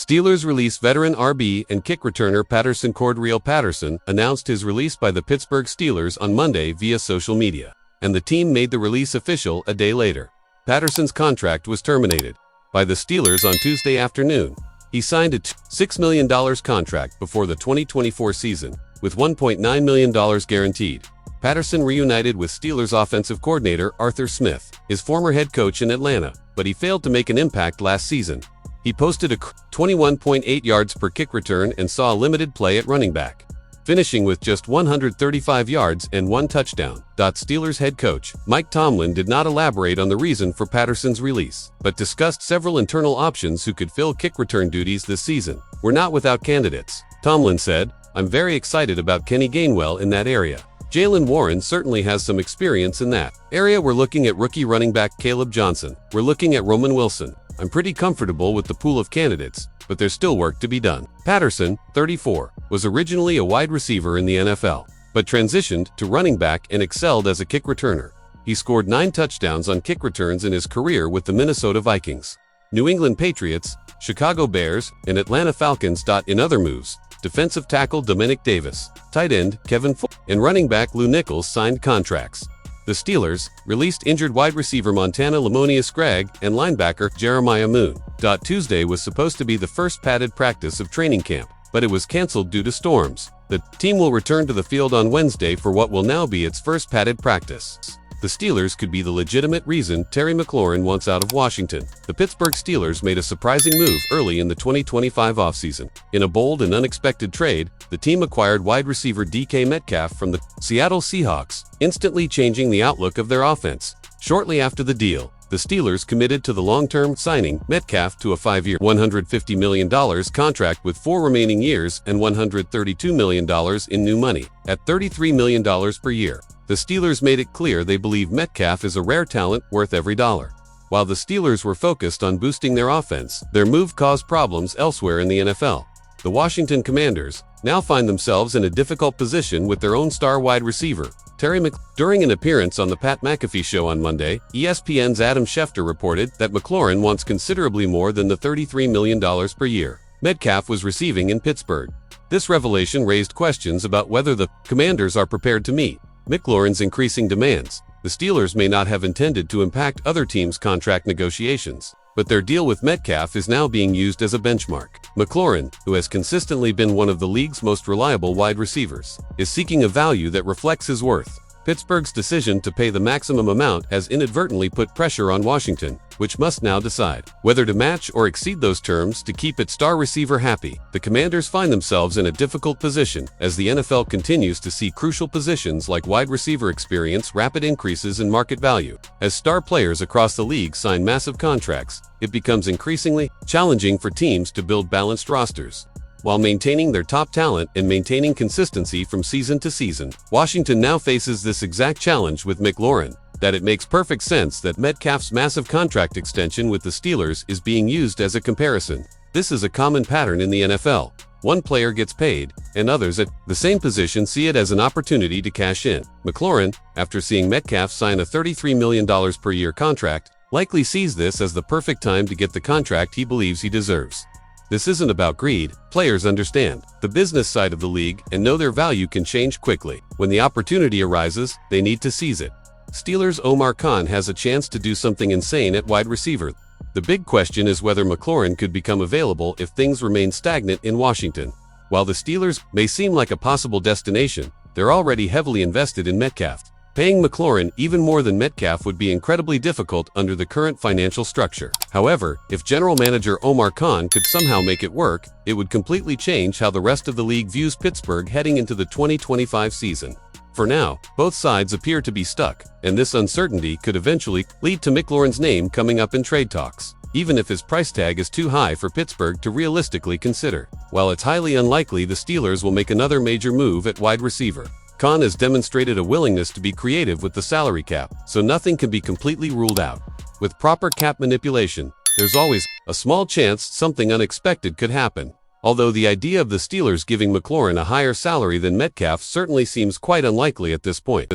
Steelers release veteran RB and kick returner Patterson. Cordell Patterson announced his release by the Pittsburgh Steelers on Monday via social media, and the team made the release official a day later. Patterson's contract was terminated by the Steelers on Tuesday afternoon. He signed a $6 million contract before the 2024 season, with $1.9 million guaranteed. Patterson reunited with Steelers offensive coordinator Arthur Smith, his former head coach in Atlanta, but he failed to make an impact last season. He posted a 21.8 yards per kick return and saw limited play at running back, finishing with just 135 yards and 1 touchdown. Steelers head coach Mike Tomlin did not elaborate on the reason for Patterson's release, but discussed several internal options who could fill kick return duties this season. "We're not without candidates," Tomlin said. "I'm very excited about Kenny Gainwell in that area. Jaylen Warren certainly has some experience in that area. We're looking at rookie running back Caleb Johnson. We're looking at Roman Wilson. I'm pretty comfortable with the pool of candidates, but there's still work to be done." Patterson, 34, was originally a wide receiver in the NFL, but transitioned to running back and excelled as a kick returner. He scored 9 touchdowns on kick returns in his career with the Minnesota Vikings, New England Patriots, Chicago Bears, and Atlanta Falcons. In other moves, defensive tackle Dominic Davis, tight end Kevin Fuller, and running back Lou Nichols signed contracts. The Steelers released injured wide receiver Montana Lamonius Gregg and linebacker Jeremiah Moon. Tuesday was supposed to be the first padded practice of training camp, but it was canceled due to storms. The team will return to the field on Wednesday for what will now be its first padded practice. The Steelers could be the legitimate reason Terry McLaurin wants out of Washington. The Pittsburgh Steelers made a surprising move early in the 2025 offseason. In a bold and unexpected trade, the team acquired wide receiver DK Metcalf from the Seattle Seahawks, instantly changing the outlook of their offense. Shortly after the deal, the Steelers committed to the long-term signing Metcalf to a 5-year, $150 million contract with 4 remaining years and $132 million in new money, at $33 million per year. The Steelers made it clear they believe Metcalf is a rare talent worth every dollar. While the Steelers were focused on boosting their offense, their move caused problems elsewhere in the NFL. The Washington Commanders now find themselves in a difficult position with their own star wide receiver, Terry McLaurin. During an appearance on the Pat McAfee Show on Monday, ESPN's Adam Schefter reported that McLaurin wants considerably more than the $33 million per year Metcalf was receiving in Pittsburgh. This revelation raised questions about whether the Commanders are prepared to meet McLaurin's increasing demands. The Steelers may not have intended to impact other teams' contract negotiations, but their deal with Metcalf is now being used as a benchmark. McLaurin, who has consistently been one of the league's most reliable wide receivers, is seeking a value that reflects his worth. Pittsburgh's decision to pay the maximum amount has inadvertently put pressure on Washington, which must now decide whether to match or exceed those terms to keep its star receiver happy. The Commanders find themselves in a difficult position as the NFL continues to see crucial positions like wide receiver experience rapid increases in market value. As star players across the league sign massive contracts, it becomes increasingly challenging for teams to build balanced rosters while maintaining their top talent and maintaining consistency from season to season. Washington now faces this exact challenge with McLaurin. That it makes perfect sense that Metcalf's massive contract extension with the Steelers is being used as a comparison. This is a common pattern in the NFL. One player gets paid, and others at the same position see it as an opportunity to cash in. McLaurin, after seeing Metcalf sign a $33 million per year contract, likely sees this as the perfect time to get the contract he believes he deserves. This isn't about greed. Players understand the business side of the league and know their value can change quickly. When the opportunity arises, they need to seize it. Steelers' Omar Khan has a chance to do something insane at wide receiver. The big question is whether McLaurin could become available if things remain stagnant in Washington. While the Steelers may seem like a possible destination, they're already heavily invested in Metcalf. Paying McLaurin even more than Metcalf would be incredibly difficult under the current financial structure. However, if General Manager Omar Khan could somehow make it work, it would completely change how the rest of the league views Pittsburgh heading into the 2025 season. For now, both sides appear to be stuck, and this uncertainty could eventually lead to McLaurin's name coming up in trade talks, even if his price tag is too high for Pittsburgh to realistically consider. While it's highly unlikely the Steelers will make another major move at wide receiver, Khan has demonstrated a willingness to be creative with the salary cap, so nothing can be completely ruled out. With proper cap manipulation, there's always a small chance something unexpected could happen. Although the idea of the Steelers giving McLaurin a higher salary than Metcalf certainly seems quite unlikely at this point.